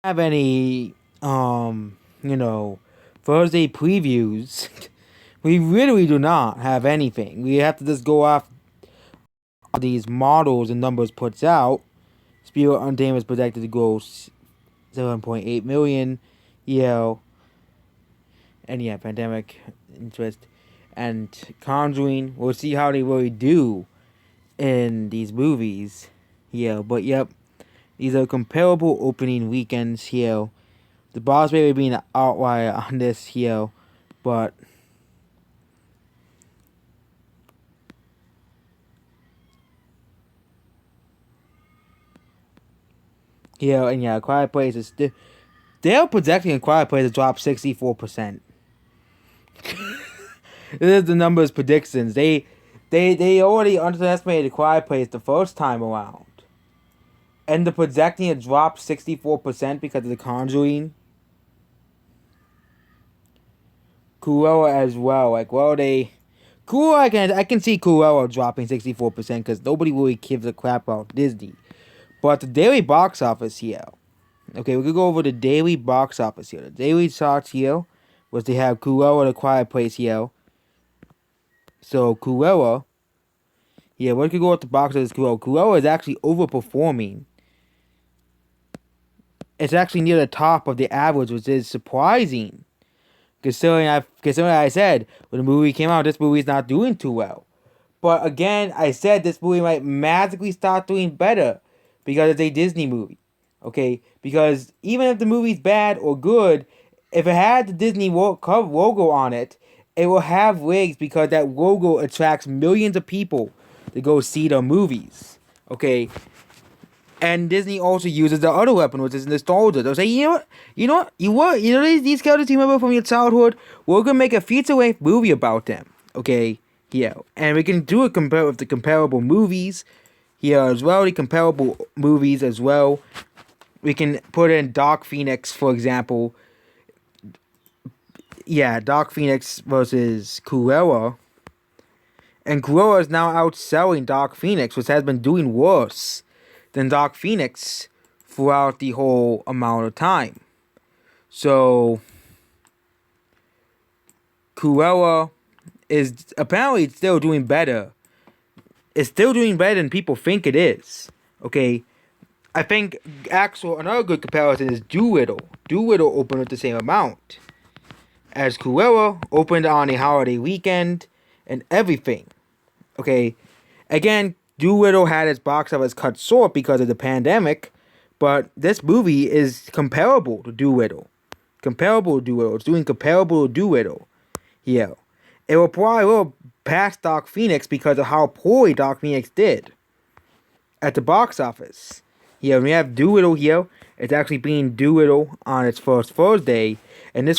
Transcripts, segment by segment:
have any you know Thursday previews. We really do not have anything. We have to just go off these models and numbers puts out. Spirit Untamed is projected to go 7.8 million. Yeah, and yeah, Pandemic interest and Conjuring. We'll see how they really do in these movies. Yeah, but yep, these are comparable opening weekends here. The Boss Baby being an outlier on this here, but yeah, and yeah, Quiet Place is they're projecting a Quiet Place to drop 64%. This is the numbers predictions. They already underestimated Quiet Place the first time around, and they're projecting it drop 64% because of the Conjuring. Cruella as well. Like, well, Cruella, I can see Cruella dropping 64% because nobody really gives a crap about Disney. But the daily box office here. Okay, we could go over the daily box office here. The daily charts here was they have Cruella the Quiet Place here. So Cruella, yeah, we could go with the box office. Cruella is actually overperforming. It's actually near the top of the average, which is surprising. Considering I said when the movie came out, this movie's not doing too well. But again, I said this movie might magically start doing better because it's a Disney movie. Okay? Because even if the movie's bad or good, if it had the Disney logo on it, it will have legs because that logo attracts millions of people to go see the movies. Okay? And Disney also uses the other weapon, which is nostalgia. They'll say, these characters you remember from your childhood. We're gonna make a feature-length movie about them. Okay, yeah, and we can do it compare with the comparable movies here as well. The comparable movies as well. We can put in Dark Phoenix, for example. Yeah, Dark Phoenix versus Cruella, and Cruella is now outselling Dark Phoenix, which has been doing worse than Dark Phoenix throughout the whole amount of time. So Cruella is apparently still doing better. It's still doing better than people think it is. Okay, I think another good comparison is Doolittle. Doolittle opened with the same amount as Cruella, opened on a holiday weekend and everything. Okay, again, Doolittle had its box office cut short because of the pandemic, but this movie is comparable to Doolittle. Comparable to Doolittle. It's doing comparable to Doolittle. Yeah. It will probably will pass Dark Phoenix because of how poorly Dark Phoenix did at the box office. Yeah, we have Doolittle here. It's actually being Doolittle on its first Thursday. And this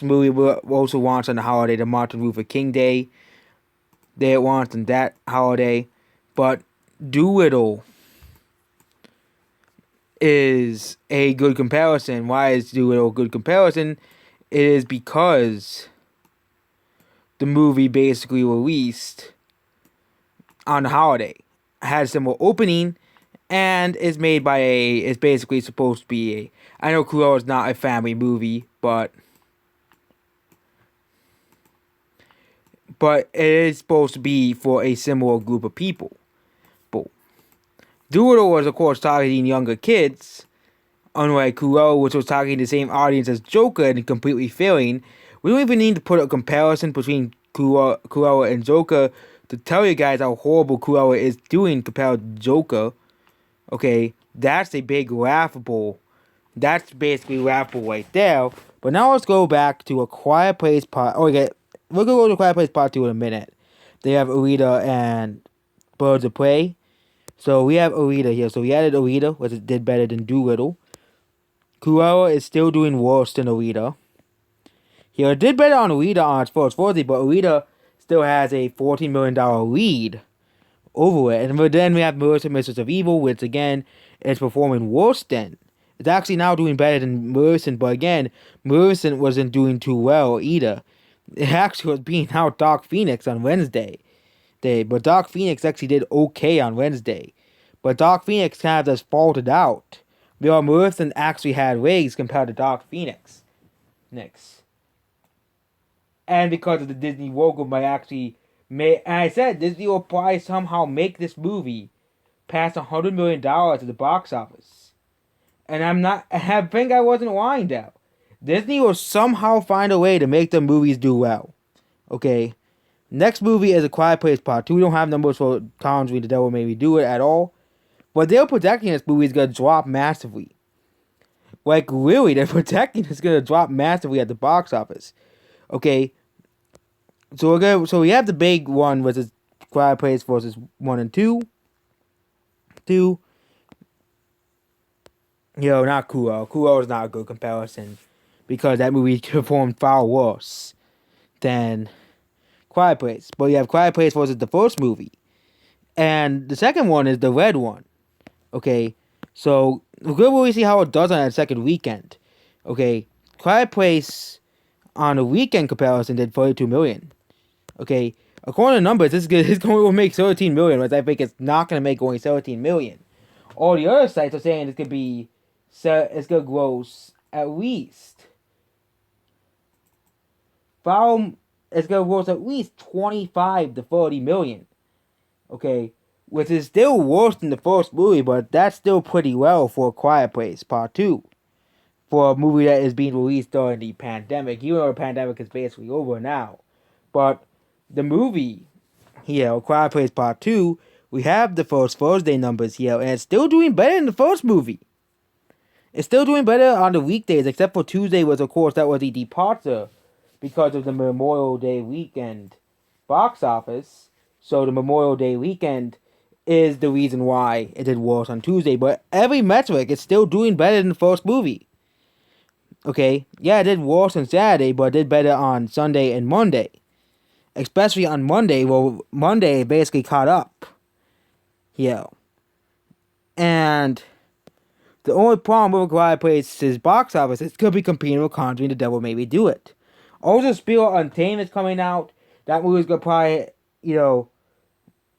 movie will also launched on the holiday, the Martin Luther King Day. They launched on that holiday. But Doolittle is a good comparison. Why is Doolittle a good comparison? It is because the movie basically released on the holiday, had a similar opening, and is made by is basically supposed to be a. I know Cruella is not a family movie, but it is supposed to be for a similar group of people. But Doolittle was, of course, targeting younger kids, unlike Cruella, which was targeting the same audience as Joker and completely failing. We don't even need to put a comparison between Cruella and Joker to tell you guys how horrible Cruella is doing compared to Joker. Okay, that's a big laughable. That's basically laughable right there. But now let's go back to A Quiet Place Part. Oh, okay, we're gonna go to A Quiet Place Part 2 in a minute. They have Alita and Birds of Prey. So we have Alita here. So we added Alita, which did better than Doolittle. Cruella is still doing worse than Alita. Here, it did better on Alita on its first 40, but Alita still has a $14 million lead over it. And then we have Melissa Mistress of Evil, which again is performing worse than. It's actually now doing better than Maleficent, but again, Maleficent wasn't doing too well either. It actually was beating out Dark Phoenix on Wednesday. But Dark Phoenix actually did okay on Wednesday. But Dark Phoenix kind of just faltered out Bill Murphy actually had wigs compared to Dark Phoenix. Next. And because of the Disney logo might actually make, and I said Disney will probably somehow make this movie past $100 million at the box office. And I think I wasn't lying though. Disney will somehow find a way to make the movies do well. Okay. Next movie is A Quiet Place Part 2. We don't have numbers for Conjuring the Devil Maybe Do It at all. But they're projecting this movie is going to drop massively. Like, really, they're projecting it's going to drop massively at the box office. Okay. So we have the big one, which is Quiet Place versus 1 and 2. Not Kuo. Kuo is not a good comparison. Because that movie performed far worse than Quiet Place. But you have Quiet Place versus the first movie. And the second one is the red one. Okay. So, we're going to really see how it does on that second weekend. Okay. Quiet Place on a weekend comparison did 42 million. Okay. According to numbers, it's going to make 13 million, which I think it's not going to make only 13 million. All the other sites are saying it's going to gross at least. It's going to gross at least 25 to 30 million. Okay. Which is still worse than the first movie, but that's still pretty well for A Quiet Place Part 2. For a movie that is being released during the pandemic. Even though the pandemic is basically over now. But the movie here, A Quiet Place Part 2, we have the first Thursday numbers here, and it's still doing better than the first movie. It's still doing better on the weekdays, except for Tuesday was, of course, that was the departure because of the Memorial Day weekend box office. So the Memorial Day weekend is the reason why it did worse on Tuesday. But every metric is still doing better than the first movie. Okay, yeah, it did worse on Saturday, but it did better on Sunday and Monday. Especially on Monday, well, Monday basically caught up. Yeah. And the only problem with Quiet Place's box office is it's going to be competing with Conjuring the Devil Maybe Do It. Also, Spirit Untamed is coming out. That movie's going to probably,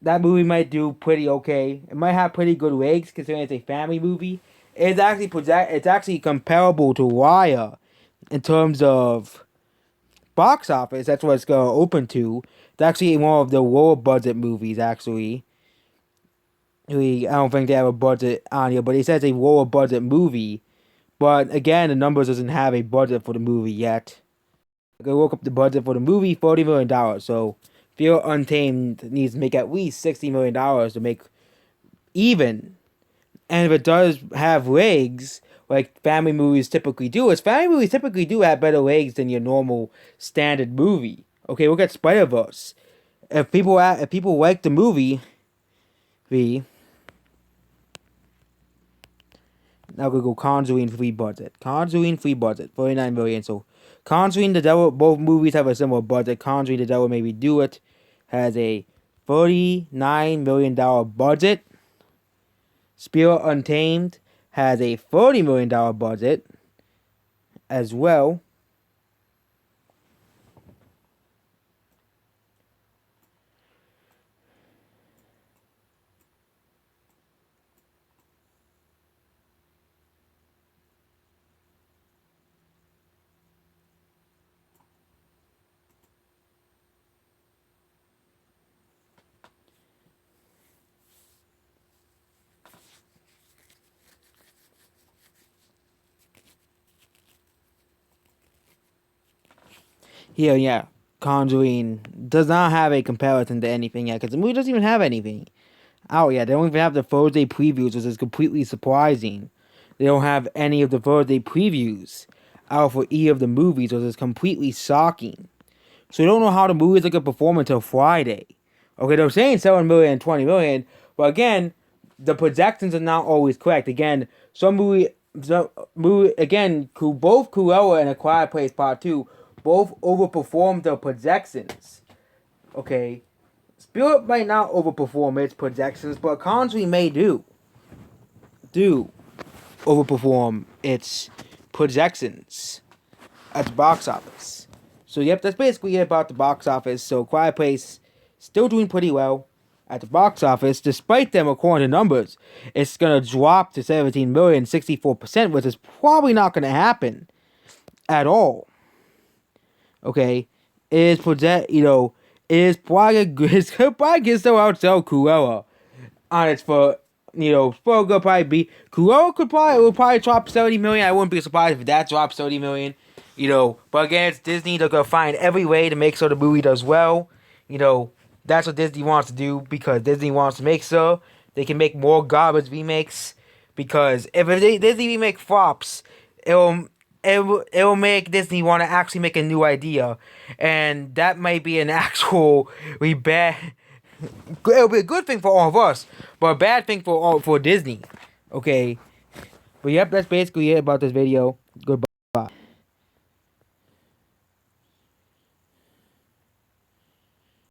that movie might do pretty okay. It might have pretty good legs considering it's a family movie. It's actually comparable to Wire in terms of box office. That's what it's going to open to. It's actually one of the lower budget movies, actually. I don't think they have a budget on here, but it says a lower budget movie. But again, the numbers doesn't have a budget for the movie yet. I can look up the budget for the movie, $40 million. So, Fear Untamed needs to make at least $60 million to make even. And if it does have legs, like family movies typically do, family movies typically do have better legs than your normal standard movie. Okay, look at Spider-Verse. If people like the movie, now we go Conjuring free budget. Conjuring free budget, 49 million. So Conjuring the Devil, both movies have a similar budget. Conjuring the Devil Maybe Do It has a $39 million budget. Spirit Untamed has a $40 million budget as well. Here, yeah, Conjuring does not have a comparison to anything yet, because the movie doesn't even have anything out yet. They don't even have the Thursday previews, which is completely surprising. They don't have any of the Thursday previews out for either of the movies, which is completely shocking. So we don't know how the movies are going to perform until Friday. Okay, they're saying 7 million and 20 million, but again, the projections are not always correct. Again, both Cruella and A Quiet Place Part 2 both overperformed their projections. Okay, Spirit might not overperform its projections, but Conjuring may do overperform its projections at the box office. So yep, that's basically it about the box office. So Quiet Place still doing pretty well. at the box office. Despite them, according to numbers, it's gonna drop to 17 million, 64%, which is probably not gonna happen at all. Okay, is project is probably it's gonna probably get so outsell Cruella on its for for good probably be Cruella will probably drop 70 million. I wouldn't be surprised if that drops 30 million. But again, it's Disney. They're gonna find every way to make sure the movie does well. That's what Disney wants to do because Disney wants to make sure they can make more garbage remakes. Because if Disney remake flops, it'll make Disney want to actually make a new idea, and that might be an actual bad. It'll be a good thing for all of us, but a bad thing for Disney. Okay, but yep, that's basically it about this video. Goodbye.